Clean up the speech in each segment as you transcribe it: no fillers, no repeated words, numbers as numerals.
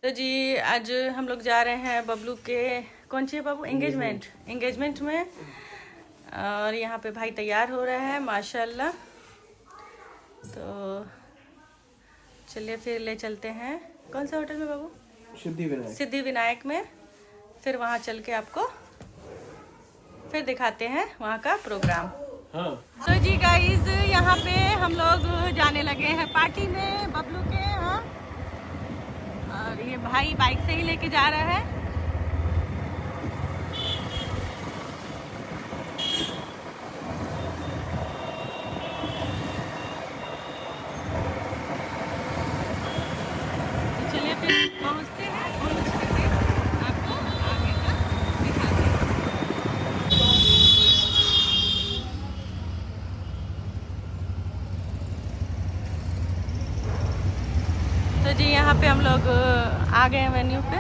तो जी आज हम लोग जा रहे हैं बबलू के कौन सी है बाबू एंगेजमेंट में। और यहाँ पे भाई तैयार हो रहे हैं माशाल्लाह। तो चलिए फिर ले चलते हैं कौन सा होटल में बाबू, सिद्धि विनायक में। फिर वहाँ चल के आपको फिर दिखाते हैं वहाँ का प्रोग्राम। हाँ। तो जी गाइस यहाँ पे हम लोग जाने लगे हैं पार्टी में बबलू के यहाँ। और ये भाई बाइक से ही लेके जा रहा है। तो चलिए फिर पहुँचते हैं, पहुँच करके आपको आगे का दिखाते हैं। तो जी यहाँ पे हम लोग आ गए हैं वेन्यू पे।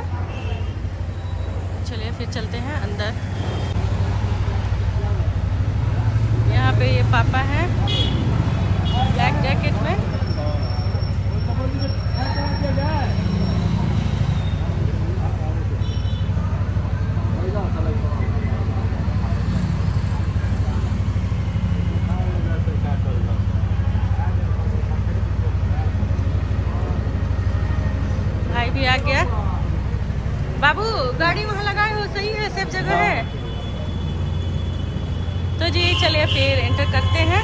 चलिए फिर चलते हैं अंदर। यहाँ पे ये पापा हैं ब्लैक जैकेट में। भाई भी आ गया। बाबू गाड़ी वहाँ लगाए हो, सही है, सेफ जगह है। तो जी चलिए फिर एंटर करते हैं।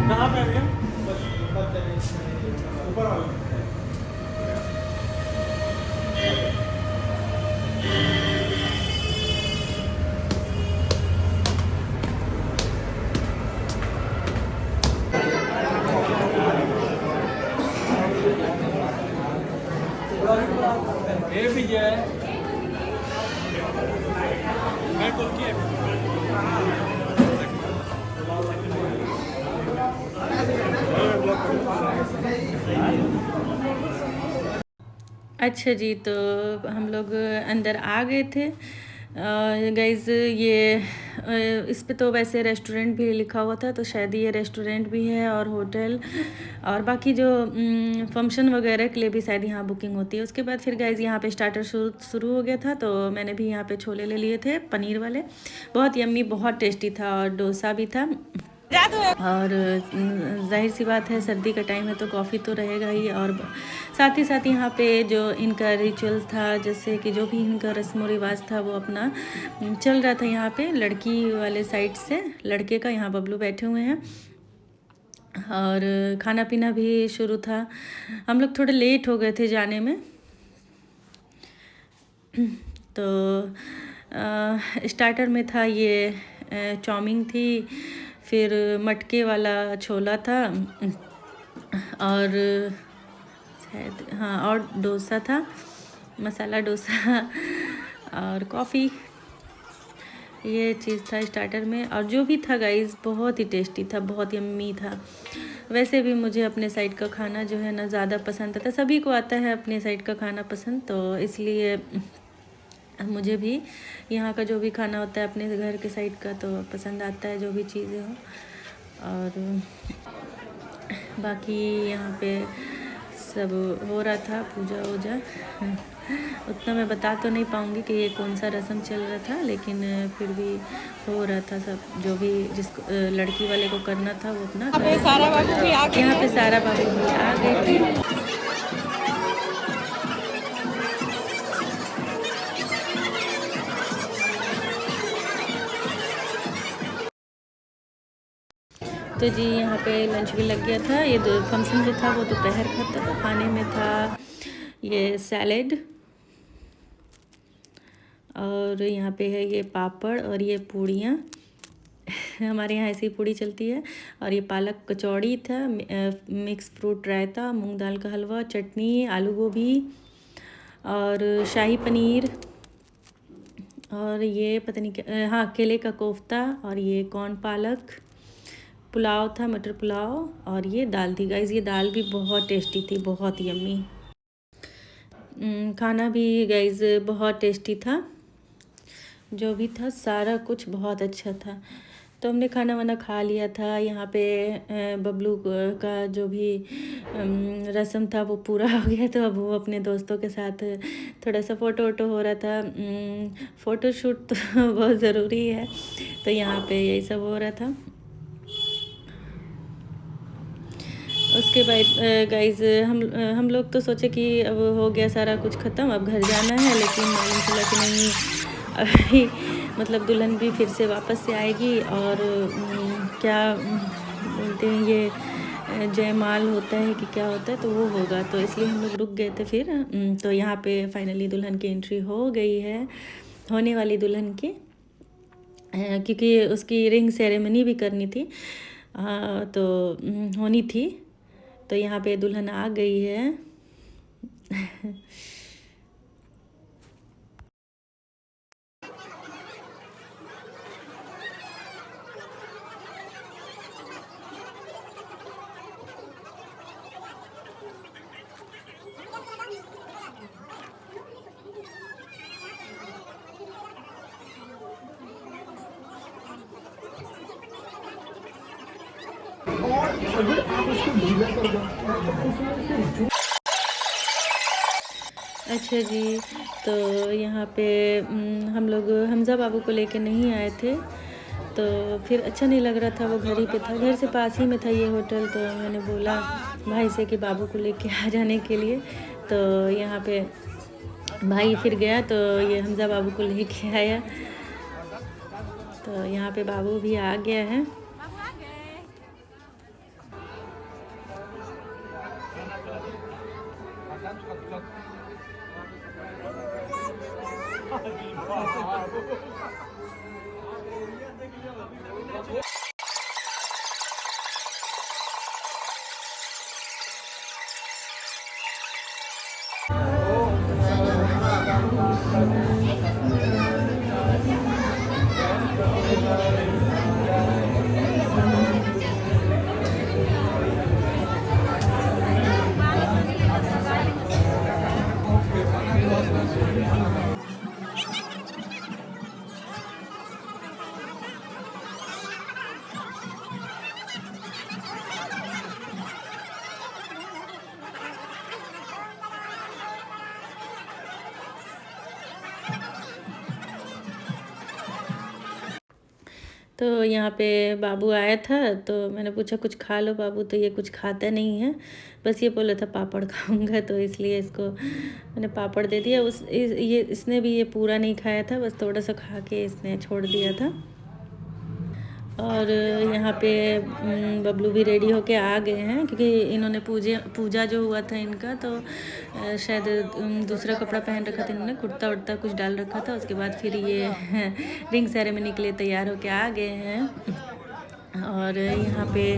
कहाँ पे है ऊपर वाला? ये भी है मैं कॉल किया। अच्छा जी, तो हम लोग अंदर आ गए थे गाइज़। ये इस पे तो वैसे रेस्टोरेंट भी लिखा हुआ था, तो शायद ये रेस्टोरेंट भी है और होटल और बाकी जो फंक्शन वगैरह के लिए भी शायद यहाँ बुकिंग होती है। उसके बाद फिर गाइज़ यहाँ पे स्टार्टर शुरू हो गया था, तो मैंने भी यहाँ पे छोले ले लिए थे पनीर वाले। बहुत यम्मी, बहुत टेस्टी था और डोसा भी था। और जाहिर सी बात है सर्दी का टाइम है तो कॉफ़ी तो रहेगा ही। और साथ ही साथ यहाँ पे जो इनका रिचुअल था, जैसे कि जो भी इनका रस्म व रिवाज था वो अपना चल रहा था यहाँ पे लड़की वाले साइड से। लड़के का यहाँ बबलू बैठे हुए हैं और खाना पीना भी शुरू था। हम लोग थोड़े लेट हो गए थे जाने में। तो स्टार्टर में था ये चाउमीन थी, फिर मटके वाला छोला था और शायद हाँ और डोसा था, मसाला डोसा और कॉफ़ी। ये चीज़ था स्टार्टर में। और जो भी था गाइस बहुत ही टेस्टी था, बहुत यम्मी था। वैसे भी मुझे अपने साइड का खाना जो है ना ज़्यादा पसंद आता है। सभी को आता है अपने साइड का खाना पसंद, तो इसलिए मुझे भी यहाँ का जो भी खाना होता है अपने घर के साइड का तो पसंद आता है, जो भी चीज़ें हो। और बाकी यहाँ पे सब हो रहा था पूजा वूजा। उतना मैं बता तो नहीं पाऊँगी कि ये कौन सा रस्म चल रहा था, लेकिन फिर भी हो रहा था सब। जो भी जिसको लड़की वाले को करना था वो अपना कर रहा था। सारा बाबू भी आ गए। यहाँ पे सारा बाबू भी आ गए थे। तो जी यहाँ पे लंच भी लग गया था। ये फंक्शन जो था वो दोपहर का था। खाने में था ये सैलेड और यहाँ पे है ये पापड़ और ये पूड़ियाँ। हमारे यहाँ ऐसी पूड़ी चलती है। और ये पालक कचौड़ी था, मिक्स फ्रूट रायता, मूंग दाल का हलवा, चटनी, आलू गोभी और शाही पनीर और ये पता नहीं क्या, हाँ केले का कोफ्ता और ये कॉर्न पालक, पुलाव था, मटर पुलाव और ये दाल थी गाइज़। ये दाल भी बहुत टेस्टी थी, बहुत यम्मी। खाना भी गाइस बहुत टेस्टी था, जो भी था सारा कुछ बहुत अच्छा था। तो हमने खाना वाना खा लिया था। यहाँ पे बबलू का जो भी रस्म था वो पूरा हो गया, तो अब वो अपने दोस्तों के साथ थोड़ा सा फ़ोटो वोटो हो रहा था। फ़ोटो शूट तो बहुत ज़रूरी है, तो यहाँ पे यही सब हो रहा था। उसके बाद गाइज हम लोग तो सोचे कि अब हो गया सारा कुछ ख़त्म, अब घर जाना है, लेकिन मालूम चला कि नहीं, अभी मतलब दुल्हन भी फिर से वापस से आएगी और क्या बोलते हैं ये जयमाल होता है कि क्या होता है, तो वो होगा, तो इसलिए हम लोग रुक गए थे फिर। तो यहाँ पे फाइनली दुल्हन की एंट्री हो गई है, होने वाली दुल्हन की, क्योंकि उसकी रिंग सेरेमनी भी करनी थी, तो होनी थी। तो यहाँ पे दुल्हन आ गई है। अच्छा जी, तो यहाँ पे हम लोग हमज़ा बाबू को लेके नहीं आए थे, तो फिर अच्छा नहीं लग रहा था, वो घर ही पे था, घर से पास ही में था ये होटल। तो मैंने बोला भाई से कि बाबू को लेके आ जाने के लिए, तो यहाँ पे भाई फिर गया, तो ये हमज़ा बाबू को लेके आया। तो यहाँ पे बाबू भी आ गया है। तो यहाँ पे बाबू आया था, तो मैंने पूछा कुछ खा लो बाबू, तो ये कुछ खाता नहीं है, बस ये बोला था पापड़ खाऊंगा, तो इसलिए इसको मैंने पापड़ दे दिया। ये इसने भी ये पूरा नहीं खाया था, बस थोड़ा सा खा के इसने छोड़ दिया था। और यहाँ पे बबलू भी रेडी होके आ गए हैं, क्योंकि इन्होंने पूजा जो हुआ था इनका, तो शायद दूसरा कपड़ा पहन रखा था इन्होंने, कुर्ता उर्ता कुछ डाल रखा था। उसके बाद फिर ये रिंग सेरेमनी के लिए तैयार होके आ गए हैं, और यहाँ पे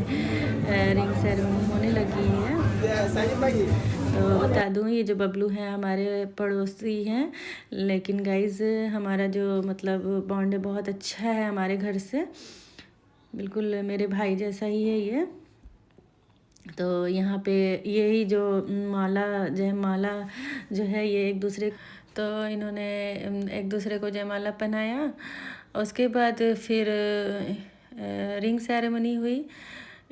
रिंग सेरेमनी होने लगी है। तो बता दूँ, ये जो बबलू हैं हमारे पड़ोसी हैं, लेकिन गाइज़ हमारा जो मतलब बॉन्ड है बहुत अच्छा है हमारे घर से, बिल्कुल मेरे भाई जैसा ही है ये। तो यहाँ पे यही जो माला जयमाला जो है, ये एक दूसरे, तो इन्होंने एक दूसरे को जयमाला पहनाया। उसके बाद फिर रिंग सेरेमनी हुई,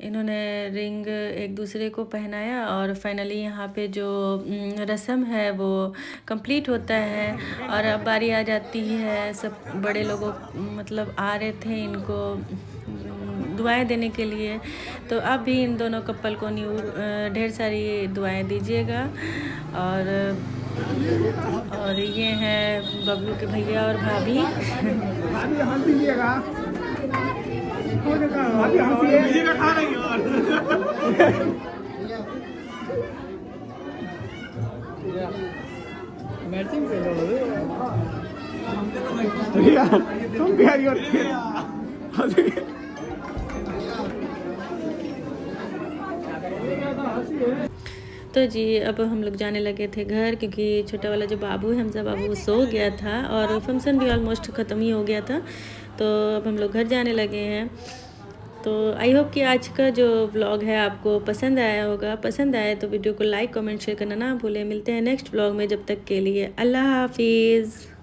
इन्होंने रिंग एक दूसरे को पहनाया, और फाइनली यहाँ पे जो रस्म है वो कंप्लीट होता है। और अब बारी आ जाती है, सब बड़े लोगों मतलब आ रहे थे इनको दुआएं देने के लिए, तो आप भी इन दोनों कपल को ढेर सारी दुआएं दीजिएगा। और ये हैं बबलू के भैया और भाभी। तो जी अब हम लोग जाने लगे थे घर, क्योंकि छोटा वाला जो बाबू है हमज़ा बाबू, वो सो गया था और फंक्शन भी ऑलमोस्ट ख़त्म ही हो गया था। तो अब हम लोग घर जाने लगे हैं। तो आई होप कि आज का जो व्लॉग है आपको पसंद आया होगा। पसंद आए तो वीडियो को लाइक कमेंट शेयर करना ना भूलें। मिलते हैं नेक्स्ट व्लॉग में, जब तक के लिए अल्लाह हाफिज़।